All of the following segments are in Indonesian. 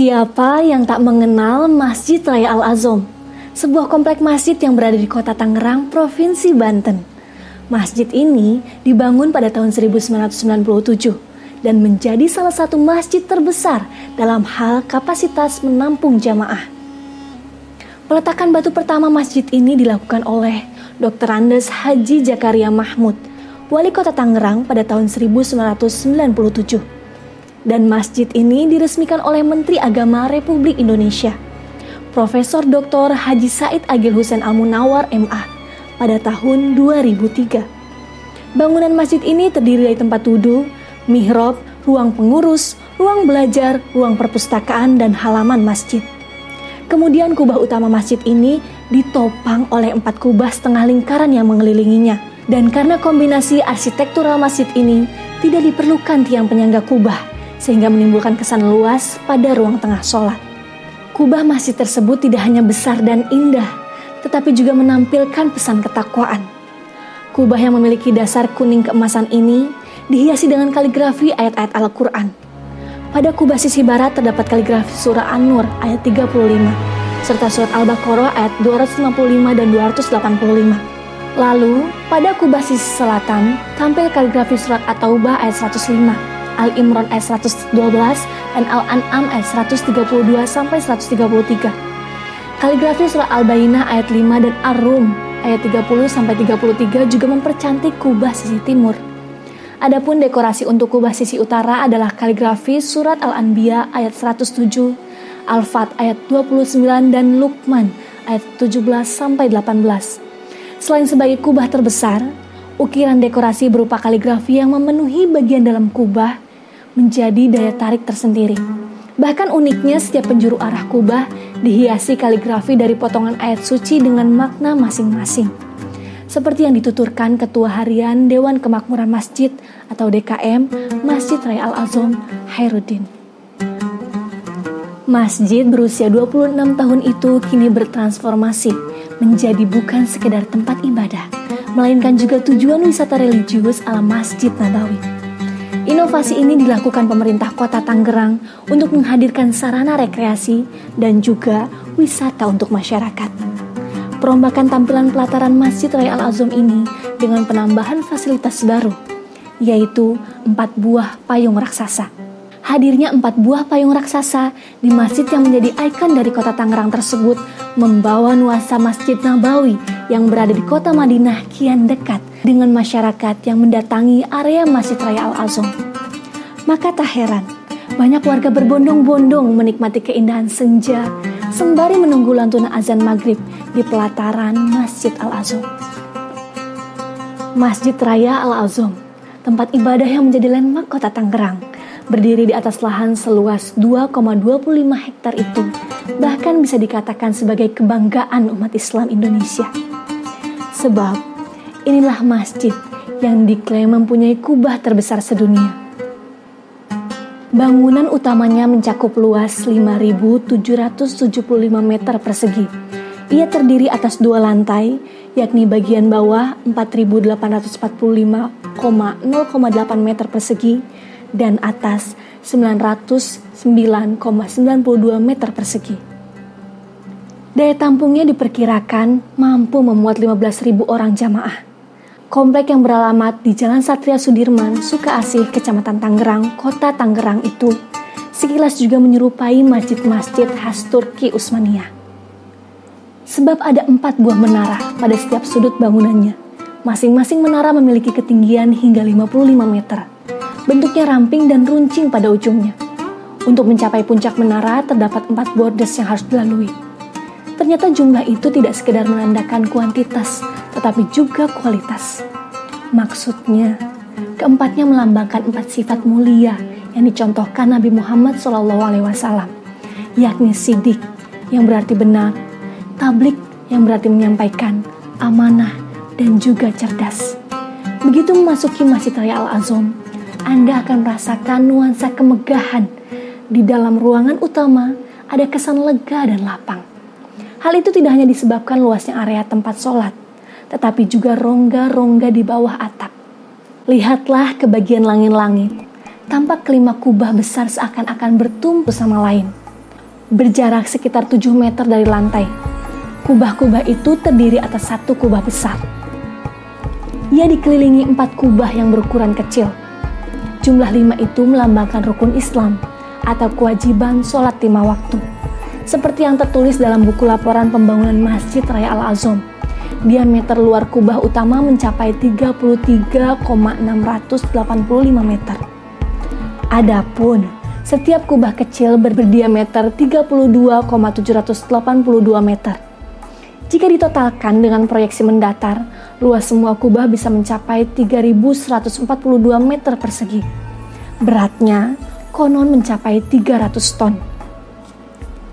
Siapa yang tak mengenal Masjid Raya Al-Azom, sebuah komplek masjid yang berada di kota Tangerang, Provinsi Banten. Masjid ini dibangun pada tahun 1997 dan menjadi salah satu masjid terbesar dalam hal kapasitas menampung jamaah. Peletakan batu pertama masjid ini dilakukan oleh Dr. Andes Haji Zakaria Mahmud, Wali Kota Tangerang pada tahun 1997. Dan masjid ini diresmikan oleh Menteri Agama Republik Indonesia, Profesor Dr. Haji Said Agil Hussein Al-Munawar MA pada tahun 2003. Bangunan masjid ini terdiri dari tempat wudhu, mihrab, ruang pengurus, ruang belajar, ruang perpustakaan, dan halaman masjid. Kemudian kubah utama masjid ini ditopang oleh 4 kubah setengah lingkaran yang mengelilinginya. Dan karena kombinasi arsitektural masjid ini tidak diperlukan tiang penyangga kubah, sehingga menimbulkan kesan luas pada ruang tengah sholat. Kubah masjid tersebut tidak hanya besar dan indah, tetapi juga menampilkan pesan ketakwaan. Kubah yang memiliki dasar kuning keemasan ini dihiasi dengan kaligrafi ayat-ayat Al-Quran. Pada kubah sisi barat terdapat kaligrafi surah An-Nur ayat 35, serta surat Al-Baqarah ayat 255 dan 285. Lalu, pada kubah sisi selatan tampil kaligrafi surat At-Taubah ayat 105, Al-Imran ayat 112, dan Al-An'am ayat 132 sampai 133. Kaligrafi surah Al-Bayyinah ayat 5 dan Ar-Rum ayat 30 sampai 33 juga mempercantik kubah sisi timur. Adapun dekorasi untuk kubah sisi utara adalah kaligrafi surat Al-Anbiya ayat 107, Al-Fat ayat 29 dan Luqman ayat 17 sampai 18. Selain sebagai kubah terbesar, ukiran dekorasi berupa kaligrafi yang memenuhi bagian dalam kubah menjadi daya tarik tersendiri. Bahkan uniknya setiap penjuru arah kubah dihiasi kaligrafi dari potongan ayat suci dengan makna masing-masing. Seperti yang dituturkan Ketua Harian Dewan Kemakmuran Masjid atau DKM Masjid Raya Al-Azom, Khairuddin. Masjid berusia 26 tahun itu kini bertransformasi menjadi bukan sekedar tempat ibadah, melainkan juga tujuan wisata religius ala Masjid Nabawi. Inovasi ini dilakukan pemerintah Kota Tangerang untuk menghadirkan sarana rekreasi dan juga wisata untuk masyarakat. Perombakan tampilan pelataran Masjid Raya Al-Azom ini dengan penambahan fasilitas baru, yaitu 4 buah payung raksasa. Hadirnya 4 buah payung raksasa di masjid yang menjadi ikon dari Kota Tangerang tersebut membawa nuansa Masjid Nabawi yang berada di Kota Madinah kian dekat dengan masyarakat yang mendatangi area Masjid Raya Al-Azom. Maka tak heran, banyak warga berbondong-bondong menikmati keindahan senja sembari menunggu lantunan azan maghrib di pelataran Masjid Al-Azom. Masjid Raya Al-Azom, tempat ibadah yang menjadi landmark Kota Tangerang, berdiri di atas lahan seluas 2,25 hektar itu, bahkan bisa dikatakan sebagai kebanggaan umat Islam Indonesia. Sebab, inilah masjid yang diklaim mempunyai kubah terbesar sedunia. Bangunan utamanya mencakup luas 5.775 meter persegi. Ia terdiri atas 2 lantai, yakni bagian bawah 4.845,08 meter persegi dan atas 909,92 meter persegi. Daya tampungnya diperkirakan mampu memuat 15.000 orang jamaah. Komplek yang beralamat di Jalan Satria Sudirman, Sukaasih, Kecamatan Tangerang, Kota Tangerang itu sekilas juga menyerupai masjid-masjid khas Turki Utsmaniyah. Sebab ada 4 buah menara pada setiap sudut bangunannya. Masing-masing menara memiliki ketinggian hingga 55 meter. Bentuknya ramping dan runcing pada ujungnya. Untuk mencapai puncak menara terdapat 4 bordes yang harus dilalui. Ternyata jumlah itu tidak sekedar menandakan kuantitas, tetapi juga kualitas. Maksudnya, keempatnya melambangkan 4 sifat mulia yang dicontohkan Nabi Muhammad SAW, yakni sidik yang berarti benar, tablik yang berarti menyampaikan, amanah, dan juga cerdas. Begitu memasuki Masjid Raya Al-Azom, Anda akan merasakan nuansa kemegahan. Di dalam ruangan utama ada kesan lega dan lapang. Hal itu tidak hanya disebabkan luasnya area tempat sholat, tetapi juga rongga-rongga di bawah atap. Lihatlah ke bagian langit-langit, tampak kelima kubah besar seakan-akan bertumpu sama lain. berjarak sekitar 7 meter dari lantai. Kubah-kubah itu terdiri atas satu kubah besar. Ia dikelilingi 4 kubah yang berukuran kecil. Jumlah 5 itu melambangkan rukun Islam atau kewajiban sholat 5 waktu. Seperti yang tertulis dalam buku laporan pembangunan Masjid Raya Al-Azom. Diameter luar kubah utama mencapai 33,685 meter. Adapun setiap kubah kecil berdiameter 32,782 meter. Jika ditotalkan dengan proyeksi mendatar, luas semua kubah bisa mencapai 3.142 meter persegi. Beratnya konon mencapai 300 ton.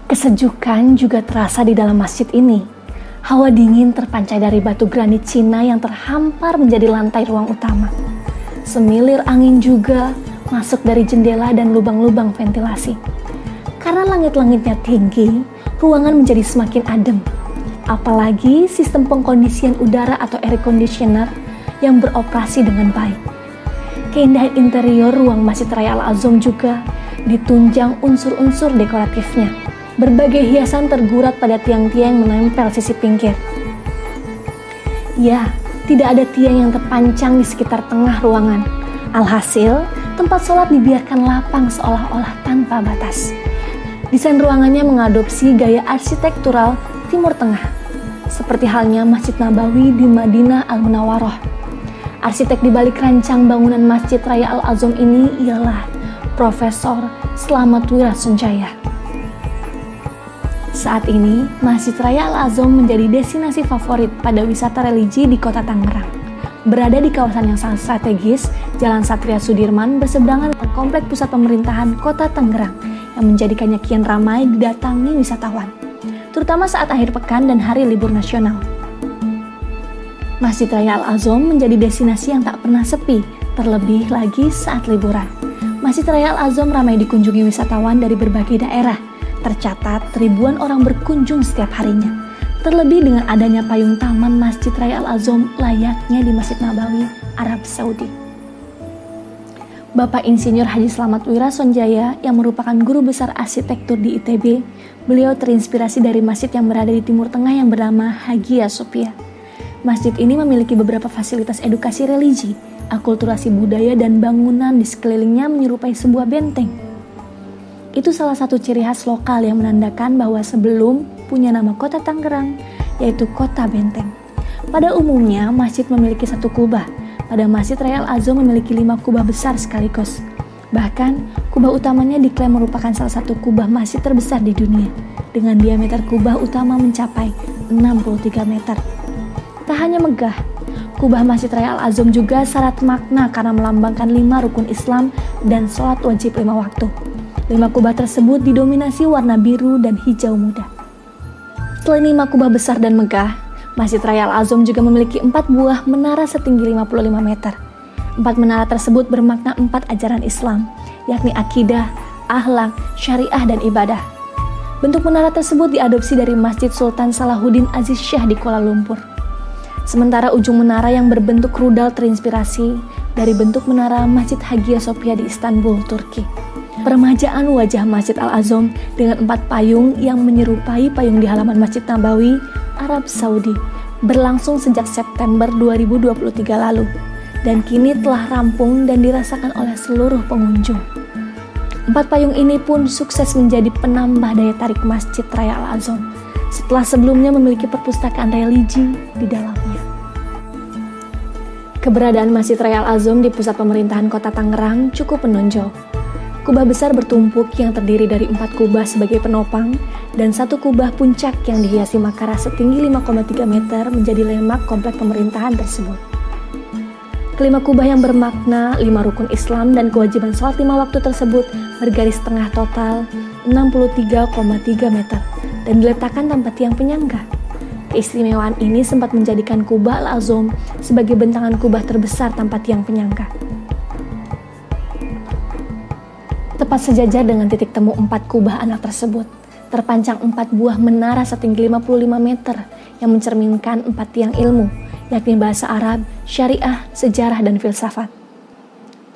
Kesejukan juga terasa di dalam masjid ini. Hawa dingin terpancar dari batu granit Cina yang terhampar menjadi lantai ruang utama. Semilir angin juga masuk dari jendela dan lubang-lubang ventilasi. Karena langit-langitnya tinggi, ruangan menjadi semakin adem. Apalagi sistem pengkondisian udara atau air conditioner yang beroperasi dengan baik. Keindahan interior ruang Masjid Raya Al-Azom juga ditunjang unsur-unsur dekoratifnya. Berbagai hiasan tergurat pada tiang-tiang yang menempel sisi pinggir. Ya, tidak ada tiang yang terpancang di sekitar tengah ruangan. Alhasil, tempat sholat dibiarkan lapang seolah-olah tanpa batas. Desain ruangannya mengadopsi gaya arsitektural Timur Tengah, seperti halnya Masjid Nabawi di Madinah Al-Munawwaroh. Arsitek di balik rancang bangunan Masjid Raya Al-Azom ini ialah Profesor Slamet Wira Sonjaya. Saat ini, Masjid Raya Al-Azom menjadi destinasi favorit pada wisata religi di kota Tangerang. Berada di kawasan yang sangat strategis, Jalan Satria Sudirman berseberangan dengan komplek pusat pemerintahan kota Tangerang yang menjadikannya kian ramai didatangi wisatawan, terutama saat akhir pekan dan hari libur nasional. Masjid Raya Al-Azom menjadi destinasi yang tak pernah sepi, terlebih lagi saat liburan. Masjid Raya Al-Azom ramai dikunjungi wisatawan dari berbagai daerah. Tercatat ribuan orang berkunjung setiap harinya. Terlebih dengan adanya payung taman Masjid Raya Al-Azom layaknya di Masjid Nabawi, Arab Saudi. Bapak Insinyur Haji Slamet Wira Sonjaya yang merupakan guru besar arsitektur di ITB, beliau terinspirasi dari masjid yang berada di Timur Tengah yang bernama Hagia Sophia. Masjid ini memiliki beberapa fasilitas edukasi religi, akulturasi budaya, dan bangunan di sekelilingnya menyerupai sebuah benteng. Itu salah satu ciri khas lokal yang menandakan bahwa sebelum punya nama kota Tangerang, yaitu kota benteng. Pada umumnya, masjid memiliki satu kubah. Pada Masjid Raya Al-Azom memiliki 5 kubah besar sekaligus. Bahkan, kubah utamanya diklaim merupakan salah satu kubah masjid terbesar di dunia, dengan diameter kubah utama mencapai 63 meter. Tak hanya megah, kubah Masjid Raya Al-Azom juga syarat makna karena melambangkan 5 rukun Islam dan sholat wajib 5 waktu. 5 kubah tersebut didominasi warna biru dan hijau muda. Selain 5 kubah besar dan megah, Masjid Raya Al-Azom juga memiliki 4 buah menara setinggi 55 meter. 4 menara tersebut bermakna 4 ajaran Islam, yakni akidah, akhlak, syariah, dan ibadah. Bentuk menara tersebut diadopsi dari Masjid Sultan Salahuddin Aziz Shah di Kuala Lumpur. Sementara ujung menara yang berbentuk rudal terinspirasi dari bentuk menara Masjid Hagia Sophia di Istanbul, Turki. Peremajaan wajah Masjid Al-Azom dengan 4 payung yang menyerupai payung di halaman Masjid Nabawi, Arab Saudi, berlangsung sejak September 2023 lalu, dan kini telah rampung dan dirasakan oleh seluruh pengunjung. 4 payung ini pun sukses menjadi penambah daya tarik Masjid Raya Al-Azom, setelah sebelumnya memiliki perpustakaan religi di dalamnya. Keberadaan Masjid Raya Al-Azom di pusat pemerintahan kota Tangerang cukup menonjol. Kubah besar bertumpuk yang terdiri dari 4 kubah sebagai penopang dan 1 kubah puncak yang dihiasi makara setinggi 5,3 meter menjadi lemak komplek pemerintahan tersebut. Kelima kubah yang bermakna 5 rukun Islam dan kewajiban sholat 5 waktu tersebut bergaris tengah total 63,3 meter dan diletakkan tanpa tiang penyangga. Keistimewaan ini sempat menjadikan kubah Al-Azom sebagai bentangan kubah terbesar tanpa tiang penyangga. Tepat sejajar dengan titik temu 4 kubah anak tersebut, terpancang 4 buah menara setinggi 55 meter yang mencerminkan 4 tiang ilmu, yakni bahasa Arab, syariah, sejarah, dan filsafat.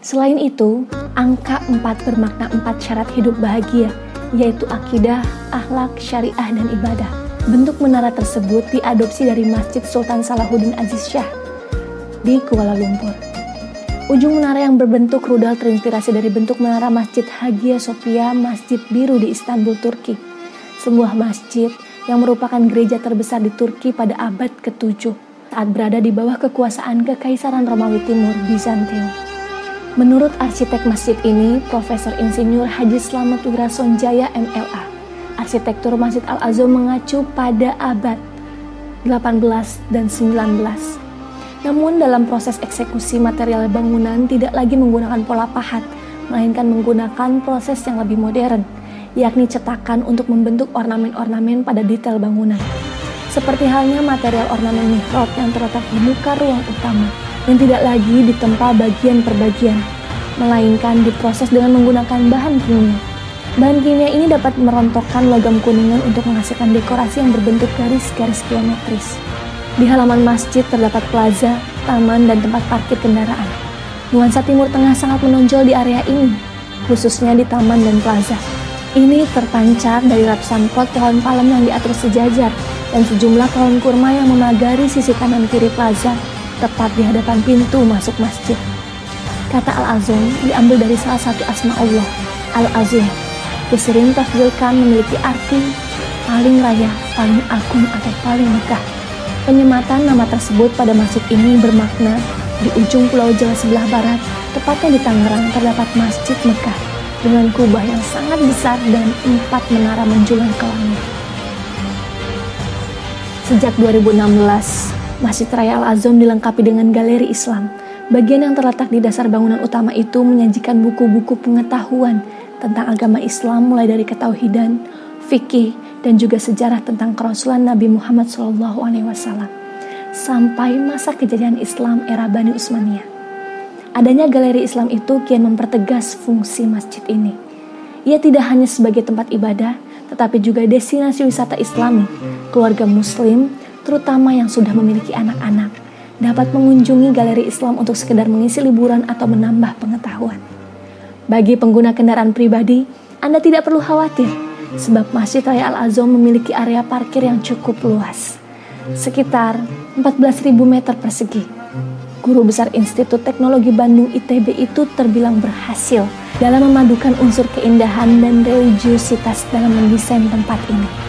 Selain itu, angka 4 bermakna 4 syarat hidup bahagia yaitu akidah, akhlak, syariah, dan ibadah. Bentuk menara tersebut diadopsi dari Masjid Sultan Salahuddin Aziz Shah di Kuala Lumpur. Ujung menara yang berbentuk rudal terinspirasi dari bentuk menara Masjid Hagia Sophia Masjid Biru di Istanbul, Turki. Sebuah masjid yang merupakan gereja terbesar di Turki pada abad ke-7 saat berada di bawah kekuasaan Kekaisaran Romawi Timur, Bizantium. Menurut arsitek masjid ini, Profesor Insinyur Haji Slamet Wirasonjaya MLA, arsitektur Masjid Al-Azham mengacu pada abad 18 dan 19. Namun dalam proses eksekusi material bangunan tidak lagi menggunakan pola pahat, melainkan menggunakan proses yang lebih modern, yakni cetakan untuk membentuk ornamen-ornamen pada detail bangunan. Seperti halnya material ornamen mihrab yang terletak di muka ruang utama, yang tidak lagi ditempa bagian per bagian, melainkan diproses dengan menggunakan bahan kimia. Bahan kimia ini dapat merontokkan logam kuningan untuk menghasilkan dekorasi yang berbentuk garis-garis geometris. Di halaman masjid terdapat plaza, taman, dan tempat parkir kendaraan. Nuansa Timur Tengah sangat menonjol di area ini, khususnya di taman dan plaza. Ini terpancar dari ratusan pot pohon palem yang diatur sejajar dan sejumlah pohon kurma yang memagari sisi kanan kiri plaza, tepat di hadapan pintu masuk masjid. Kata Al-Azham diambil dari salah satu asma Allah, Al-Azim. Disering tafdilkan memiliki arti paling raya, paling agung, atau paling megah. Penyematan nama tersebut pada masjid ini bermakna di ujung pulau Jawa sebelah barat, tepatnya di Tangerang, terdapat Masjid Mekah dengan kubah yang sangat besar dan 4 menara menjulang ke langit. Sejak 2016, Masjid Raya Al-Azham dilengkapi dengan galeri Islam. Bagian yang terletak di dasar bangunan utama itu menyajikan buku-buku pengetahuan tentang agama Islam mulai dari ketauhidan, fikih, dan juga sejarah tentang kerasulan Nabi Muhammad SAW sampai masa kejayaan Islam era Bani Utsmaniyah. Adanya galeri Islam itu kian mempertegas fungsi masjid ini. Ia tidak hanya sebagai tempat ibadah, tetapi juga destinasi wisata Islami. Keluarga Muslim, terutama yang sudah memiliki anak-anak, dapat mengunjungi galeri Islam untuk sekedar mengisi liburan atau menambah pengetahuan. Bagi pengguna kendaraan pribadi, Anda tidak perlu khawatir, sebab Masjid Raya Al-Azham memiliki area parkir yang cukup luas, sekitar 14.000 meter persegi. Guru besar Institut Teknologi Bandung ITB itu terbilang berhasil dalam memadukan unsur keindahan dan religiusitas dalam mendesain tempat ini.